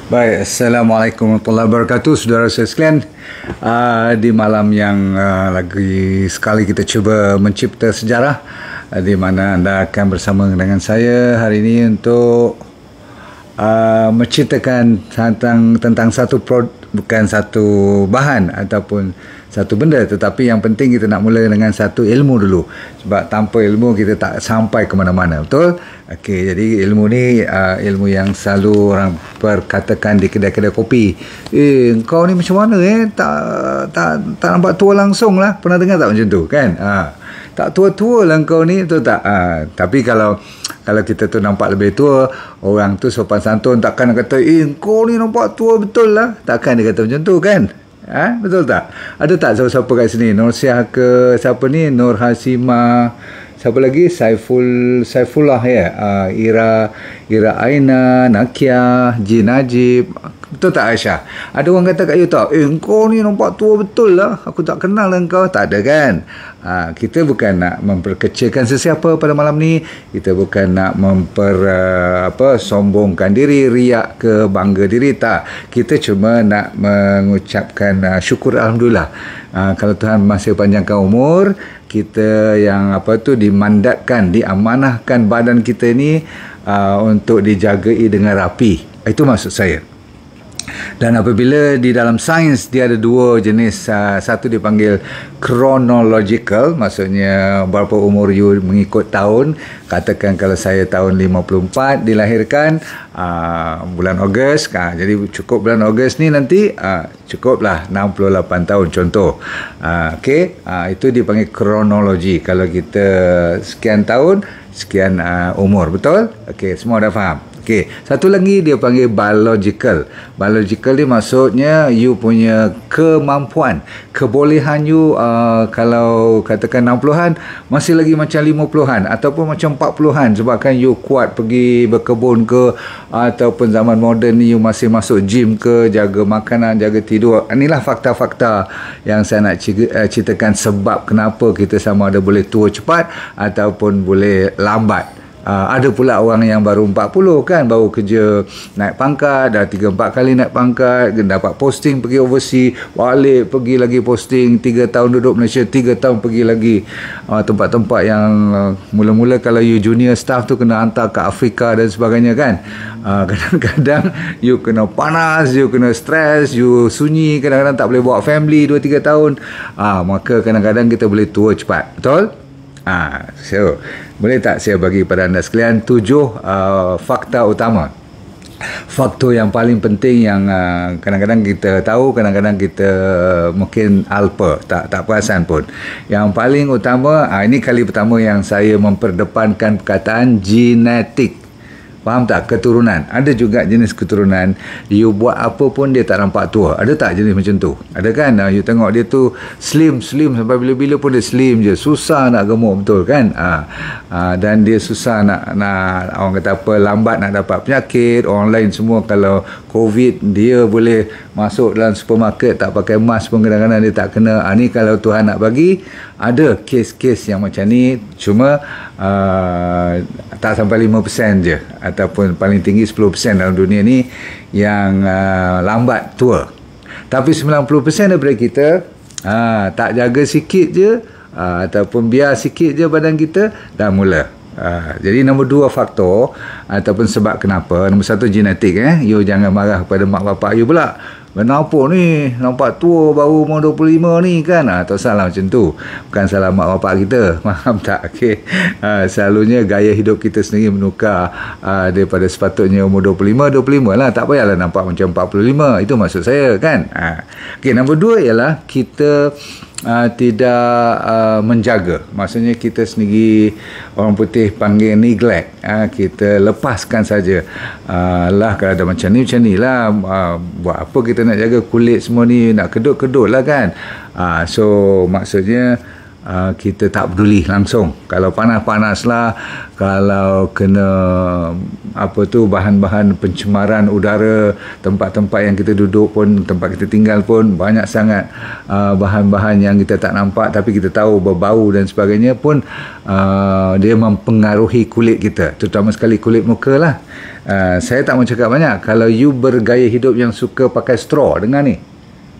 Baik, Assalamualaikum warahmatullahi wabarakatuh, saudara saya sekalian. Di malam yang lagi sekali kita cuba mencipta sejarah, di mana anda akan bersama dengan saya hari ini untuk menceritakan tentang satu bukan satu bahan ataupun satu benda, tetapi yang penting kita nak mula dengan satu ilmu dulu, sebab tanpa ilmu kita tak sampai ke mana-mana, betul? Okey, jadi ilmu ni ilmu yang selalu orang perkatakan di kedai-kedai kopi. Kau ni macam mana tak nampak tua langsung lah. Pernah dengar tak macam tu kan? Tak tua-tua lah kau ni, betul tak? Tapi kalau kita tu nampak lebih tua, orang tu sopan santun takkan kata, kau ni nampak tua betul lah. Takkan dia kata macam tu kan? Betul tak? Ada tak siapa-siapa kat sini? Nur Syah ke siapa ni? Nur Hasimah, siapa lagi? Saifullah ya. Ira Aina, Nakia, Ji Najib. Betul tak Aisyah? Ada orang kata kat you tak, kau ni nampak tua betul lah, aku tak kenal lah kau. Tak ada kan? Kita bukan nak memperkecilkan sesiapa pada malam ni. Kita bukan nak sombongkan diri, riak ke bangga diri, tak. Kita cuma nak mengucapkan syukur alhamdulillah. Kalau Tuhan masih panjangkan umur kita, yang dimandatkan, diamanahkan badan kita ni untuk dijagai dengan rapi. Itu maksud saya. Dan apabila di dalam sains dia ada dua jenis, satu dipanggil chronological, maksudnya berapa umur you mengikut tahun. Katakan kalau saya tahun 54 dilahirkan bulan Ogos, jadi cukup bulan Ogos ni nanti cukuplah 68 tahun contoh. Itu dipanggil kronologi. Kalau kita sekian tahun sekian umur, betul? Semua dah faham. Satu lagi dia panggil biological. Biological ni maksudnya you punya kemampuan, kebolehan you, kalau katakan 60-an masih lagi macam 50-an ataupun macam 40-an, sebabkan you kuat pergi berkebun ke, ataupun zaman moden ni you masih masuk gym ke, jaga makanan, jaga tidur. Inilah fakta-fakta yang saya nak ceritakan sebab kenapa kita sama ada boleh tua cepat ataupun boleh lambat. Ada pula orang yang baru 40 kan, baru kerja naik pangkat, dah 3-4 kali naik pangkat, dapat posting pergi overseas, balik pergi lagi posting, 3 tahun duduk Malaysia, 3 tahun pergi lagi tempat-tempat yang mula-mula kalau you junior staff tu kena hantar ke Afrika dan sebagainya kan. Kadang-kadang you kena panas, you kena stres, you sunyi, kadang-kadang tak boleh bawa family 2-3 tahun. Maka kadang-kadang kita boleh tua cepat, betul? So boleh tak saya bagi pada anda sekalian 7 fakta utama, faktor yang paling penting yang kadang-kadang kita tahu, kadang-kadang kita mungkin alpa, tak perasan pun. Yang paling utama, ini kali pertama yang saya memperdepankan perkataan genetik. Faham tak? Keturunan. Ada juga jenis keturunan you buat apa pun dia tak nampak tua. Ada tak jenis macam tu? Ada kan? You tengok dia tu slim sampai bila-bila pun dia slim je, susah nak gemuk, betul kan? Dan dia susah nak orang kata apa, lambat nak dapat penyakit. Orang lain semua kalau COVID dia boleh masuk dalam supermarket tak pakai mask pun kadang-kadang dia tak kena. Ni kalau Tuhan nak bagi, ada kes-kes yang macam ni, cuma tak sampai 5% je, ataupun paling tinggi 10% dalam dunia ni yang lambat tua. Tapi 90% daripada kita tak jaga sikit je, ataupun biar sikit je badan kita dah mula. Jadi nombor 2 faktor ataupun sebab kenapa. Nombor 1 genetik. You jangan marah kepada mak bapak you pula, kenapa ni nampak tua baru umur 25 ni kan. Tak salah macam tu, bukan salah mak bapak kita. Faham tak? Selalunya gaya hidup kita sendiri menukar daripada sepatutnya umur 25 lah, tak payahlah nampak macam 45. Itu maksud saya kan. Nombor 2 ialah kita tidak menjaga. Maksudnya kita sendiri, orang putih panggil neglect. Kita lepaskan saja. Kalau ada macam ni lah, buat apa kita nak jaga kulit semua ni, nak kedut-kedut lah kan. So maksudnya kita tak peduli langsung. Kalau panas-panas lah, kalau kena bahan-bahan pencemaran udara, tempat-tempat yang kita duduk pun, tempat kita tinggal pun banyak sangat bahan-bahan yang kita tak nampak tapi kita tahu berbau dan sebagainya pun, dia mempengaruhi kulit kita, terutama sekali kulit muka lah. Saya tak mau cakap banyak. Kalau you bergaya hidup yang suka pakai straw, dengar ni,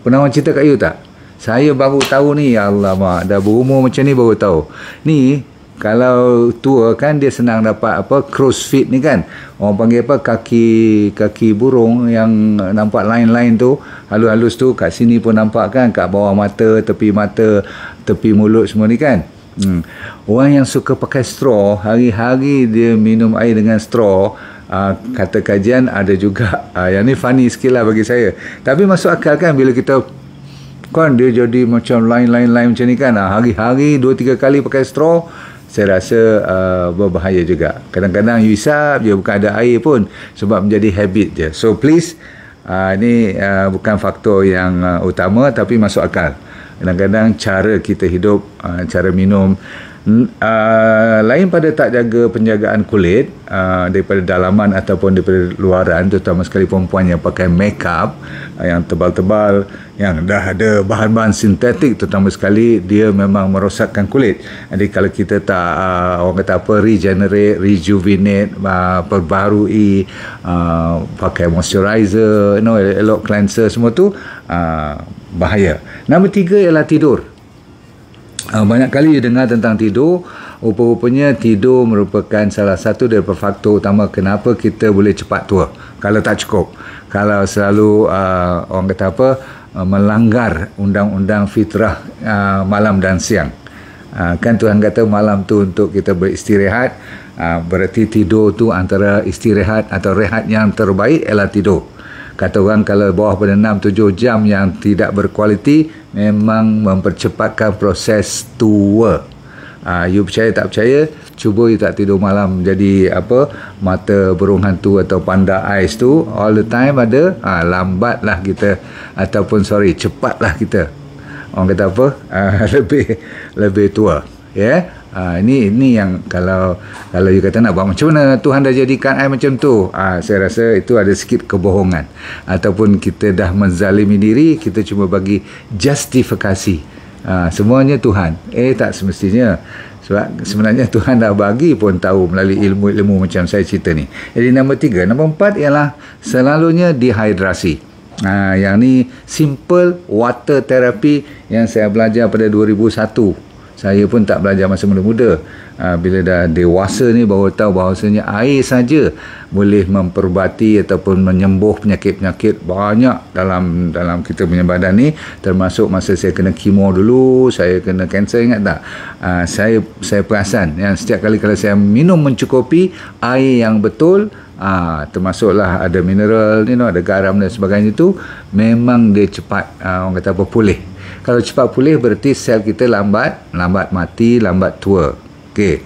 pernah orang cerita kat you tak? Saya baru tahu ni, ya Allah mak, dah berumur macam ni baru tahu. Ni kalau tua kan dia senang dapat crow's feet ni kan. Orang panggil kaki burung yang nampak line-line tu, halus-halus tu, kat sini pun nampak kan, kat bawah mata, tepi mulut semua ni kan. Orang yang suka pakai straw, hari-hari dia minum air dengan straw, kata kajian ada juga, yang ni funny sikit lah bagi saya, tapi masuk akal kan, bila kita kan dia jadi macam line macam ni kan, hari-hari 2-3 kali pakai straw, saya rasa berbahaya juga. Kadang-kadang you hisap je, bukan ada air pun, sebab menjadi habit je. So please, ni bukan faktor yang utama, tapi masuk akal. Kadang-kadang cara kita hidup, cara minum, lain pada tak jaga penjagaan kulit daripada dalaman ataupun daripada luaran, terutama sekali perempuan yang pakai makeup yang tebal-tebal, yang dah ada bahan-bahan sintetik, terutama sekali dia memang merosakkan kulit. Jadi kalau kita tak orang kata rejuvenate, perbarui, pakai moisturizer, elok cleanser, semua tu bahaya. Nombor 3 ialah tidur. Banyak kali you dengar tentang tidur. Rupa-rupanya tidur merupakan salah satu daripada faktor utama kenapa kita boleh cepat tua kalau tak cukup, kalau selalu orang kata melanggar undang-undang fitrah malam dan siang. Kan Tuhan kata malam tu untuk kita beristirahat, berarti tidur tu antara istirahat atau rehat yang terbaik ialah tidur. Kata orang kalau bawah pada 6-7 jam yang tidak berkualiti memang mempercepatkan proses tua. You percaya tak percaya, cuba you tak tidur malam, jadi mata burung hantu atau panda ais tu all the time ada, lambatlah kita, ataupun cepatlah kita, orang kata lebih tua, ya. Ini yang kalau you kata nak buat macam mana Tuhan dah jadikan I macam tu, saya rasa itu ada sikit kebohongan, ataupun kita dah menzalimi diri, kita cuma bagi justifikasi, semuanya Tuhan. Tak semestinya, sebab sebenarnya Tuhan dah bagi pun tahu melalui ilmu-ilmu macam saya cerita ni. Jadi nombor 3. Nombor 4 ialah selalunya dehidrasi. Yang ni simple water therapy yang saya belajar pada 2001. Saya pun tak belajar masa muda-muda. Bila dah dewasa ni baru tahu bahawasanya air saja boleh memperbati ataupun menyembuh penyakit-penyakit banyak dalam kita punya badan ni, termasuk masa saya kena kemo dulu, saya kena kanser, ingat tak? Saya perasan yang setiap kali kalau saya minum mencukupi air yang betul, termasuklah ada mineral, ada garam dan sebagainya, tu memang dia cepat orang kata pulih. Kalau cepat pulih berarti sel kita lambat mati, lambat tua. Okey.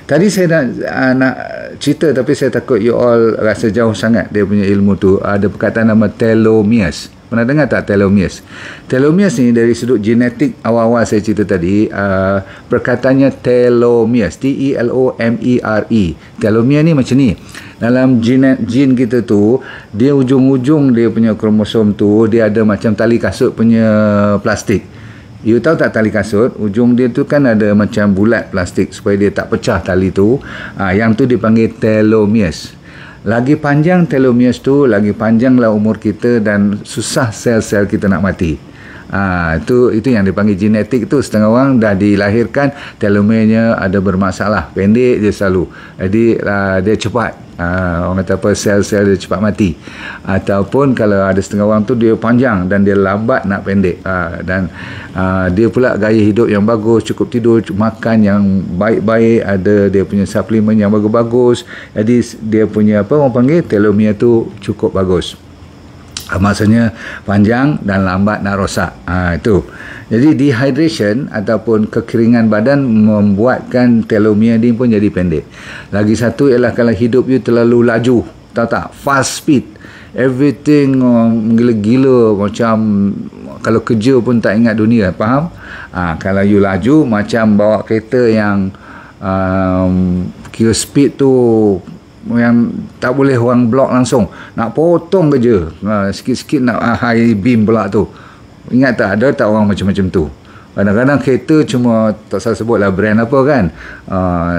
Tadi saya nak cerita tapi saya takut you all rasa jauh sangat dia punya ilmu tu. Ada perkataan nama telomeres. Pernah dengar tak telomeres? Telomeres ni dari sudut genetik awal-awal saya cerita tadi, perkataannya telomeres, T-E-L-O-M-E-R-E. Telomere ni macam ni. Dalam jin kita tu, dia ujung-ujung dia punya kromosom tu, dia ada macam tali kasut punya plastik. You tahu tak tali kasut? Ujung dia tu kan ada macam bulat plastik supaya dia tak pecah tali tu. Yang tu dipanggil telomeres. Lagi panjang telomeres tu, lagi panjanglah umur kita dan susah sel-sel kita nak mati. Itu yang dipanggil genetik tu. Setengah orang dah dilahirkan telomernya ada bermasalah, pendek je selalu. Jadi dia cepat, orang kata sel-sel dia cepat mati. Ataupun kalau ada setengah orang tu dia panjang dan dia lambat nak pendek. Dan dia pula gaya hidup yang bagus, cukup tidur, makan yang baik-baik, ada dia punya suplemen yang bagus-bagus. Jadi dia punya orang panggil telomere tu cukup bagus. Maksudnya panjang dan lambat nak rosak. Itu. Jadi dehydration ataupun kekeringan badan membuatkan telomere ni pun jadi pendek. Lagi satu ialah kalau hidup you terlalu laju, tahu tak? Fast speed. Everything gila-gila, macam kalau kerja pun tak ingat dunia, faham? Kalau you laju macam bawa kereta yang kira speed tu yang tak boleh orang block langsung, nak potong kerja, sikit-sikit nak high beam pula tu. Ingat tak, ada tak orang macam-macam tu? Kadang-kadang kereta cuma tak salah sebut lah brand apa kan,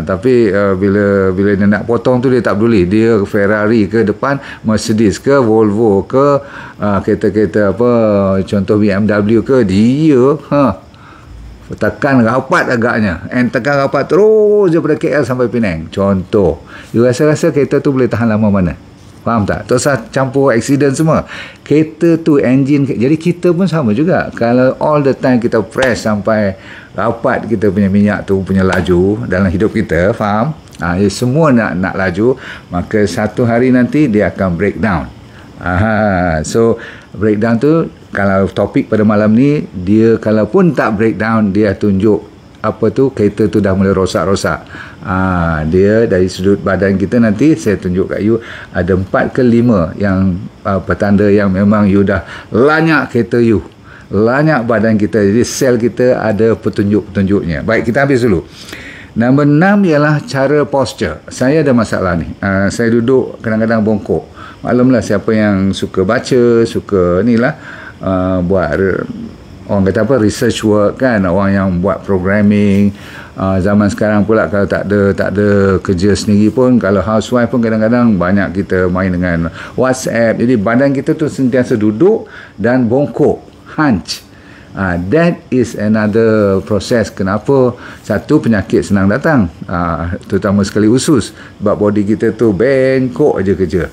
tapi bila dia nak potong tu dia tak peduli, dia Ferrari ke depan, Mercedes ke Volvo ke, kereta-kereta apa contoh BMW ke, dia tekan rapat agaknya, tekan rapat terus daripada KL sampai Penang contoh. You rasa-rasa kereta tu boleh tahan lama mana? Faham tak? Tak usah campur accident semua. Kereta tu engine, jadi kita pun sama juga. Kalau all the time kita press sampai rapat kita punya minyak tu punya laju dalam hidup kita, faham? Semua nak laju, maka satu hari nanti dia akan breakdown. So breakdown tu, kalau topik pada malam ni, dia kalau pun tak breakdown, dia tunjuk apa tu, kereta tu dah mulai rosak-rosak. Dia dari sudut badan kita nanti saya tunjuk kat you ada 4 ke 5 yang petanda yang memang you dah lanyak kereta you, lanyak badan kita. Jadi sel kita ada petunjuk-petunjuknya. Baik, kita habis dulu. Nombor 6 ialah cara posture. Saya ada masalah ni. Saya duduk kadang-kadang bongkok. Maklumlah siapa yang suka baca, suka ni lah, buat orang kata apa, research work kan, orang yang buat programming. Zaman sekarang pula kalau tak ada kerja sendiri pun, kalau housewife pun kadang-kadang banyak kita main dengan WhatsApp. Jadi badan kita tu sentiasa duduk dan bongkok, hunch. That is another process kenapa satu penyakit senang datang, terutama sekali usus, sebab body kita tu bengkok aja kerja.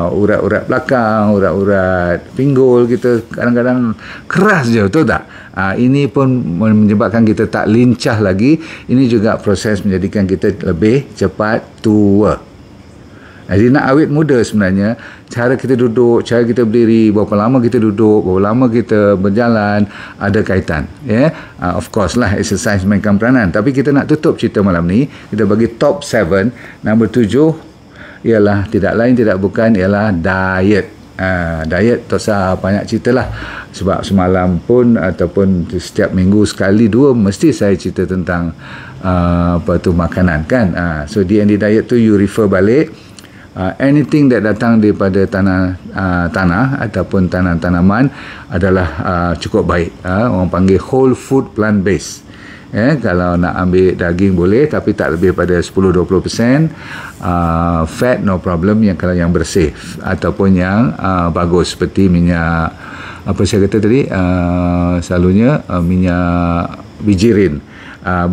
Urat-urat belakang, urat-urat pinggul kita kadang-kadang keras je, betul tak? Ini pun menyebabkan kita tak lincah lagi. Ini juga proses menjadikan kita lebih cepat tua. Jadi nak awet muda sebenarnya, cara kita duduk, cara kita berdiri, berapa lama kita duduk, berapa lama kita berjalan, ada kaitan. Of course lah, exercise mainkan peranan. Tapi kita nak tutup cerita malam ni, kita bagi top 7. Nombor 7 ialah tidak lain tidak bukan ialah diet. Diet tak usah banyak cerita lah, sebab semalam pun ataupun setiap minggu sekali dua mesti saya cerita tentang apa tu makanan kan. So D&D diet tu you refer balik. Anything that datang daripada tanah ataupun tanaman adalah cukup baik. Orang panggil whole food plant based. Kalau nak ambil daging boleh, tapi tak lebih pada 10-20%. Fat no problem, yang kalau yang bersih ataupun yang bagus, seperti minyak apa saya kata tadi, selalunya minyak bijirin,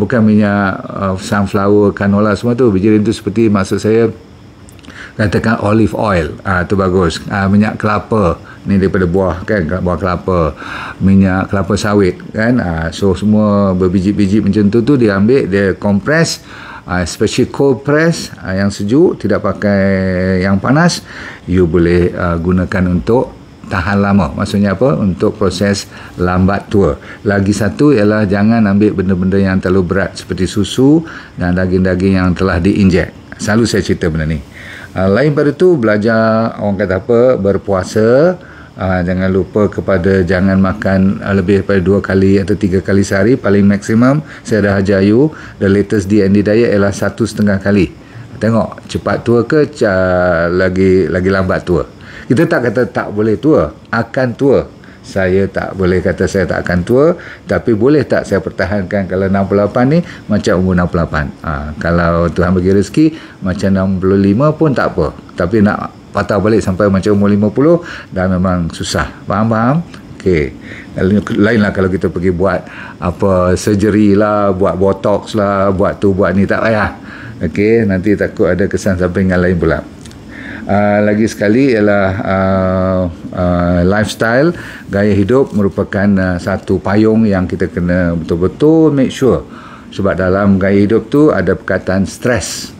bukan minyak sunflower, canola semua tu. Bijirin tu seperti, maksud saya katakan olive oil, tu bagus. Minyak kelapa ni daripada buah kan, buah kelapa, minyak kelapa sawit kan. So semua berbiji-biji macam tu dia ambil, dia compress, especially cold press, yang sejuk, tidak pakai yang panas. You boleh gunakan untuk tahan lama. Maksudnya apa? Untuk proses lambat tua. Lagi satu ialah jangan ambil benda-benda yang terlalu berat seperti susu dan daging-daging yang telah diinjek. Selalu saya cerita benda ni. Lain pada tu, belajar orang kata apa, berpuasa. Jangan lupa kepada jangan makan lebih daripada 2 kali atau 3 kali sehari, paling maksimum. Saya dah ajar you, the latest D&D diet ialah 1,5 kali. Tengok cepat tua ke lagi lambat tua. Kita tak kata tak boleh tua, akan tua. Saya tak boleh kata saya tak akan tua, tapi boleh tak saya pertahankan kalau 68 ni macam umur 68. Kalau Tuhan bagi rezeki macam 65 pun tak apa, tapi nak patah balik sampai macam umur 50 dah memang susah. Faham? Okey. Lainlah kalau kita pergi buat apa surgery lah, buat botox lah, buat tu buat ni, tak payah. Okey, nanti takut ada kesan sampingan lain pula. Lagi sekali ialah lifestyle, gaya hidup merupakan satu payung yang kita kena betul-betul make sure, sebab dalam gaya hidup tu ada perkataan stres.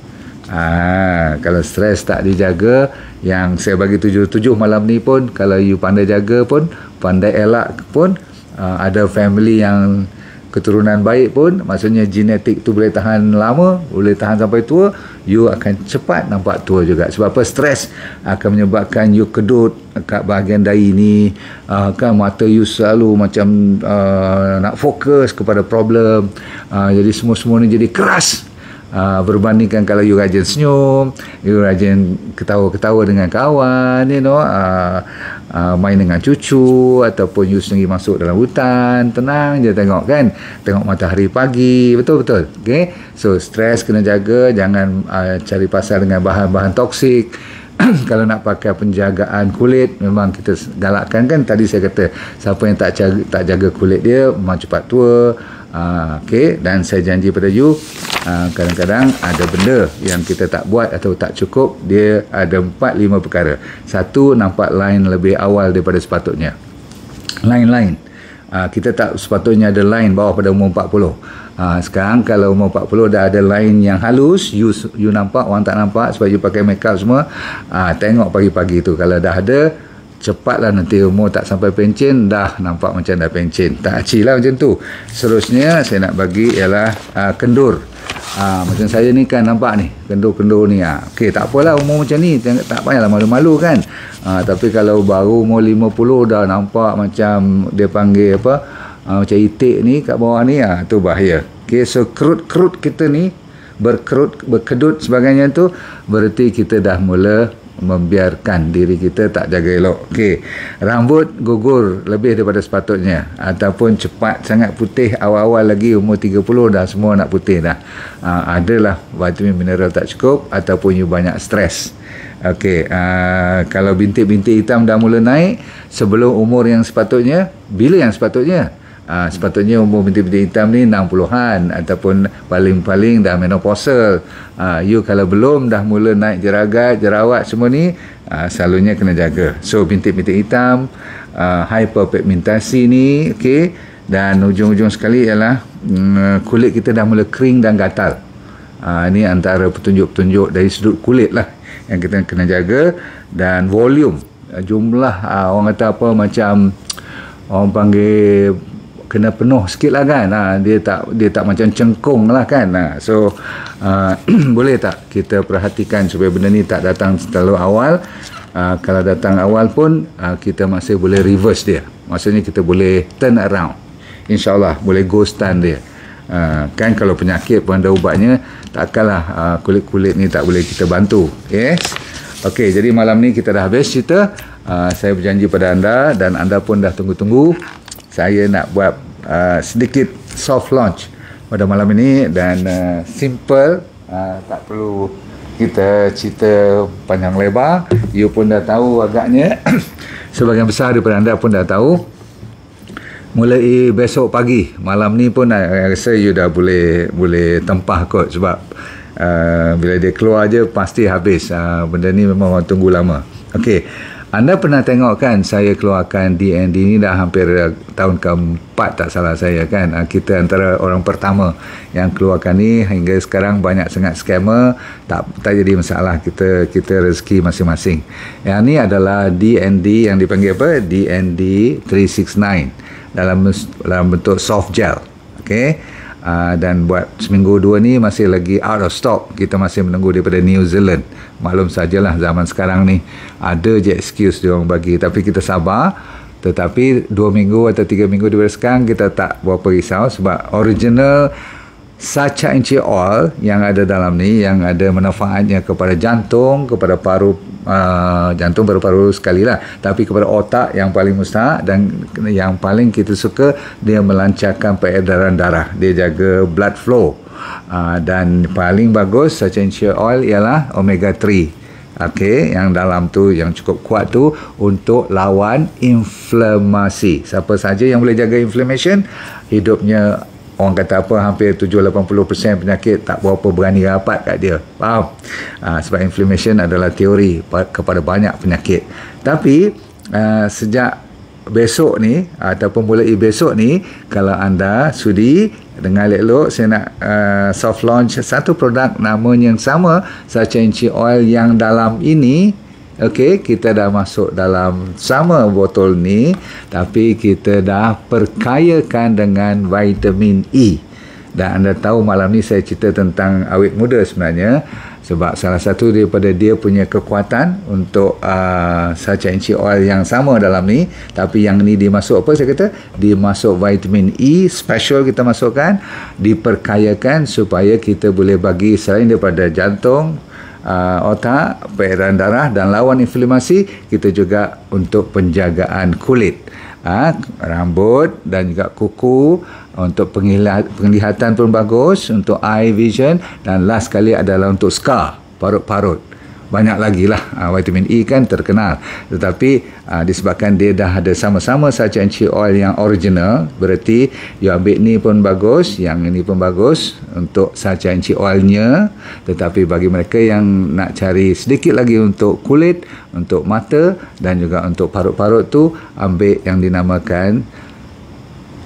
Kalau stres tak dijaga, yang saya bagi 7 malam ni pun, kalau you pandai jaga pun, pandai elak pun, ada family yang keturunan baik pun, maksudnya genetik tu boleh tahan lama, boleh tahan sampai tua, you akan cepat nampak tua juga. Sebab apa? Stres akan menyebabkan you kedut kat bahagian dahi ni, kan mata you selalu macam nak fokus kepada problem, jadi semua-semua ni jadi keras. Berbandingkan kalau you rajin senyum, you rajin ketawa-ketawa dengan kawan, main dengan cucu, ataupun you sendiri masuk dalam hutan, tenang je tengok kan, tengok matahari pagi, betul-betul. Okay? So stres kena jaga, jangan cari pasal dengan bahan-bahan toksik. Kalau nak pakai penjagaan kulit, memang kita galakkan kan, tadi saya kata siapa yang tak jaga kulit dia memang cepat tua. Okay, dan saya janji pada you, kadang-kadang ada benda yang kita tak buat atau tak cukup. Dia ada 4-5 perkara. Satu, nampak line lebih awal daripada sepatutnya. Line kita tak sepatutnya ada line bawah pada umur 40. Sekarang kalau umur 40 dah ada line yang halus, you nampak, orang tak nampak sebab you pakai make up semua. Tengok pagi-pagi tu, kalau dah ada, cepatlah, nanti umur tak sampai pencen dah nampak macam dah pencen. Tak acil lah macam tu. Seterusnya saya nak bagi ialah kendur. Macam saya ni kan nampak ni, kendur-kendur ni. Okey, tak apalah umur macam ni, tak payahlah malu-malu kan. Tapi kalau baru umur 50 dah nampak macam dia panggil apa, macam itik ni kat bawah ni, tu bahaya. Okey, so kerut-kerut kita ni berkedut sebagainya tu, berarti kita dah mula membiarkan diri kita tak jaga elok. Okey, rambut gugur lebih daripada sepatutnya, ataupun cepat sangat putih. Awal-awal lagi umur 30 dah semua nak putih dah. Adalah vitamin mineral tak cukup, ataupun you banyak stres. Okey, kalau bintik-bintik hitam dah mula naik sebelum umur yang sepatutnya. Bila yang sepatutnya? Sepatutnya umur bintik-bintik hitam ni 60-an, ataupun paling-paling dah menopausal. You kalau belum dah mula naik jeragat, jerawat semua ni, selalunya kena jaga. So bintik-bintik hitam, hyperpigmentasi ni, okey, dan ujung-ujung sekali ialah kulit kita dah mula kering dan gatal. Ini antara petunjuk-petunjuk dari sudut kulit lah yang kita kena jaga. Dan volume, jumlah, orang kata apa, macam orang panggil kena penuh sikit lah kan. Dia tak macam cengkung lah kan. So boleh tak kita perhatikan supaya benda ni tak datang terlalu awal. Kalau datang awal pun kita masih boleh reverse dia, maksudnya kita boleh turn around, InsyaAllah boleh go stand dia. Kan kalau penyakit pun ada ubatnya, takkanlah kulit-kulit ni tak boleh kita bantu. Yes. Okey, jadi malam ni kita dah habis cerita. Saya berjanji pada anda, dan anda pun dah tunggu-tunggu, saya nak buat sedikit soft launch pada malam ini, dan simple, tak perlu kita cerita panjang lebar. You pun dah tahu agaknya. Sebahagian besar daripada anda pun dah tahu. Mulai besok pagi, malam ni pun saya rasa you dah boleh tempah kot, sebab bila dia keluar je pasti habis. Benda ni memang orang tunggu lama. Okey, anda pernah tengok kan saya keluarkan DND ni dah hampir tahun keempat tak salah saya kan. Kita antara orang pertama yang keluarkan ni. Hingga sekarang banyak sangat scammer. Tak jadi masalah, kita rezeki masing-masing. Yang ni adalah DND yang dipanggil apa? DND 369 dalam bentuk soft gel. Okey. Dan buat seminggu 2 ni masih lagi out of stock. Kita masih menunggu daripada New Zealand. Maklum sajalah zaman sekarang ni ada je excuse dia orang bagi, tapi kita sabar. Tetapi 2 minggu atau 3 minggu daripada sekarang kita tak berapa risau, sebab original Sacha Inchi Oil yang ada dalam ni, yang ada manfaatnya kepada jantung, kepada paru, jantung paru-paru sekali lah, tapi kepada otak yang paling mustahak, dan yang paling kita suka, dia melancarkan peredaran darah, dia jaga blood flow. Dan paling bagus Sacha Inchi Oil ialah omega 3. Okey, yang dalam tu yang cukup kuat tu untuk lawan inflamasi. Siapa saja yang boleh jaga inflammation, hidupnya orang kata apa, hampir 70-80% penyakit tak berapa berani rapat kat dia. Faham? Sebab inflammation adalah teori kepada banyak penyakit. Tapi sejak besok ni, ataupun mulai besok ni, kalau anda sudi dengar elok, saya nak soft launch satu produk namanya yang sama, Sacha Inchi Oil, yang dalam ini Okey, kita dah masuk dalam sama botol ni, tapi kita dah perkayakan dengan vitamin E. Dan anda tahu malam ni saya cerita tentang awet muda sebenarnya, sebab salah satu daripada dia punya kekuatan untuk Sacha Inchi Oil yang sama dalam ni, tapi yang ni dimasuk apa saya kata? Dimasuk vitamin E special kita masukkan, diperkayakan supaya kita boleh bagi selain daripada jantung, otak, peredaran darah dan lawan inflamasi, kita juga untuk penjagaan kulit, rambut dan juga kuku, untuk penglihatan pun bagus, untuk eye vision, dan last sekali adalah untuk scar, parut-parut. Banyak lagi lah, vitamin E kan terkenal, tetapi disebabkan dia dah ada sama-sama Sacha Inchi Oil yang original, berarti you ambil ni pun bagus, yang ini pun bagus untuk Sacha Inchi Oilnya. Tetapi bagi mereka yang nak cari sedikit lagi untuk kulit, untuk mata dan juga untuk parut-parut tu, ambil yang dinamakan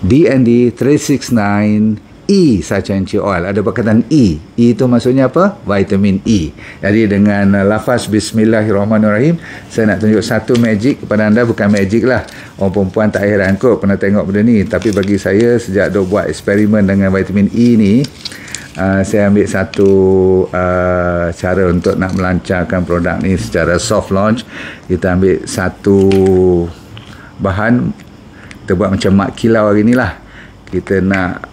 DND 369 E Sacha Inchi Oil. Ada perkataan E. E itu maksudnya apa? Vitamin E. Jadi dengan lafaz Bismillahirrahmanirrahim, saya nak tunjuk satu magic kepada anda. Bukan magic lah, orang perempuan tak heran kot pernah tengok benda ni. Tapi bagi saya, sejak dah buat eksperimen dengan vitamin E ni, saya ambil satu cara untuk nak melancarkan produk ni secara soft launch. Kita ambil satu bahan, kita buat macam mak kilau hari ni lah. Kita nak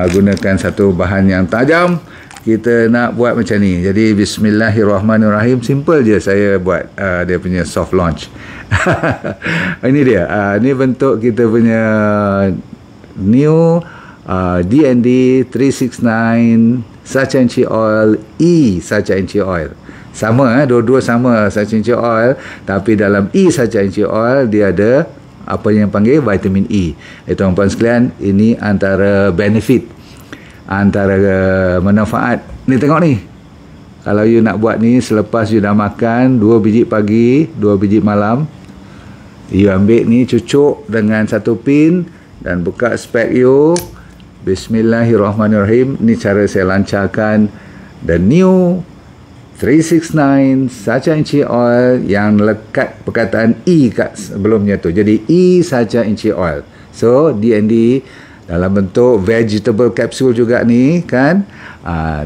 gunakan satu bahan yang tajam, kita nak buat macam ni. Jadi Bismillahirrahmanirrahim, simple je saya buat dia punya soft launch. Ini dia, ini bentuk kita punya new DND 369 Sacha Inchi Oil E Sacha Inchi Oil. Sama, dua-dua sama Sacha Inchi Oil, tapi dalam E Sacha Inchi Oil dia ada apa yang panggil vitamin E. Tuan-tuan sekalian, ini antara benefit, antara manfaat. Ni tengok ni, kalau you nak buat ni selepas you dah makan 2 biji pagi, 2 biji malam, you ambil ni, cucuk dengan satu pin dan buka spek you. Bismillahirrahmanirrahim. Ni cara saya lancarkan the new 369 Sacha Inchi Oil yang lekat perkataan E kat sebelumnya tu. Jadi E Sacha Inchi Oil. So DND dalam bentuk vegetable capsule juga ni kan.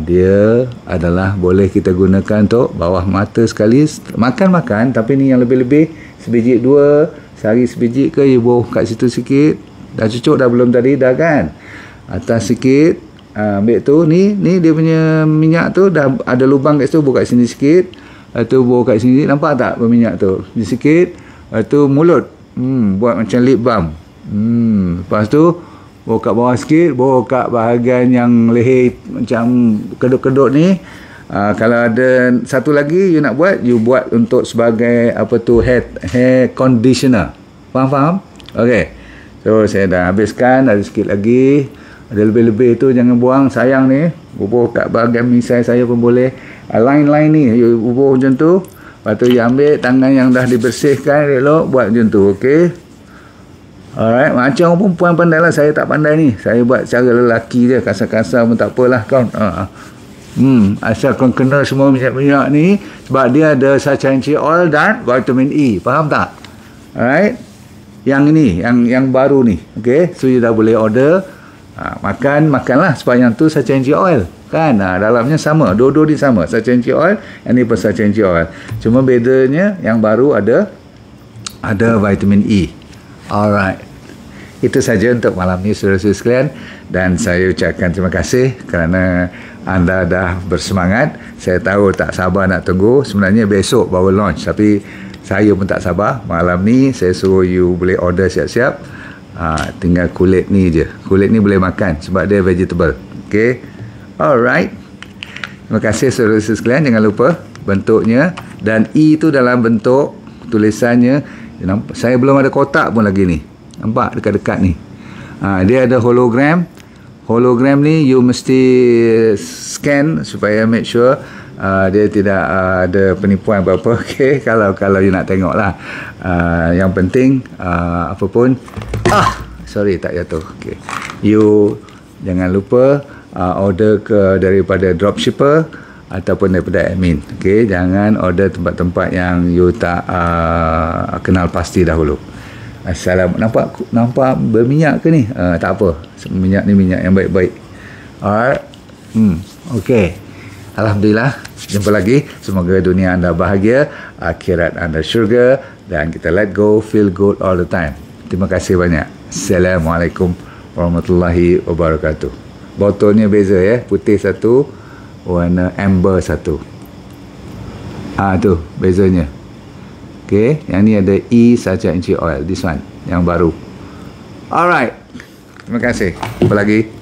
Dia adalah boleh kita gunakan untuk bawah mata sekali. Makan-makan, tapi ni yang lebih-lebih, sebiji dua, sehari sebiji ke, you buah kat situ sikit. Dah cucuk dah belum tadi dah kan? Atas sikit. Ambil tu, ni dia punya minyak tu dah ada lubang kat situ, buka kat sini sikit, tu buka kat sini, nampak tak berminyak tu, ni sikit, tu mulut, buat macam lip balm, lepas tu bawa kat bawah sikit, bawa kat bahagian yang leher macam kedut-kedut ni. Kalau ada satu lagi you nak buat, you buat untuk sebagai apa tu, hair conditioner. Faham? Okey, so saya dah habiskan, ada sikit lagi. Ada lebih-lebih tu jangan buang, sayang ni. Bubuh kat bahagian misai saya pun boleh. Line-line ni, you bubuh macam tu. Lepas tu you ambil tangan yang dah dibersihkan elok, buat macam tu, okey? Alright, macam orang perempuan pandai lah. Saya tak pandai ni. Saya buat cara lelaki je, kasar-kasar pun tak apalah kawan. Asal kau kena semua minyak-minyak ni, sebab dia ada Sacha Inchi Oil dan vitamin E. Faham tak? Alright? Yang ini, yang baru ni. Okey, so you dah boleh order. Makanlah sepanjang tu Sacha Inchi Oil kan. Dalamnya sama, dua-dua ni sama, Sacha Inchi Oil, yang ni pun Sacha Inchi Oil, cuma bedanya yang baru ada vitamin E. Alright, itu saja untuk malam ni saudara-saudara sekalian, dan saya ucapkan terima kasih kerana anda dah bersemangat. Saya tahu tak sabar nak tunggu. Sebenarnya besok baru launch, tapi saya pun tak sabar. Malam ni saya suruh you boleh order siap-siap. Tinggal kulit ni je. Kulit ni boleh makan sebab dia vegetable. Okay. Alright. Terima kasih saudara-saudara sekalian. Jangan lupa bentuknya. Dan E tu dalam bentuk tulisannya. Saya belum ada kotak pun lagi ni. Nampak dekat-dekat ni. Dia ada hologram. Hologram ni you mesti scan supaya make sure dia tidak ada penipuan apa-apa. Okay. Kalau you nak tengok lah. Yang penting apa pun, sorry tak jatuh. Okay. You jangan lupa order daripada dropshipper ataupun daripada admin. Okey, jangan order tempat-tempat yang you tak kenal pasti dahulu. Nampak berminyak ke ni? Tak apa. Minyak ni minyak yang baik-baik. Alright. Okey. Alhamdulillah. Jumpa lagi. Semoga dunia anda bahagia, akhirat anda syurga, dan kita let go, feel good all the time. Terima kasih banyak. Assalamualaikum warahmatullahi wabarakatuh. Botolnya beza ya. Putih satu, warna amber satu. Tu bezanya. Okay, yang ni ada E saja inci oil. This one, yang baru. Alright. Terima kasih. Jumpa lagi.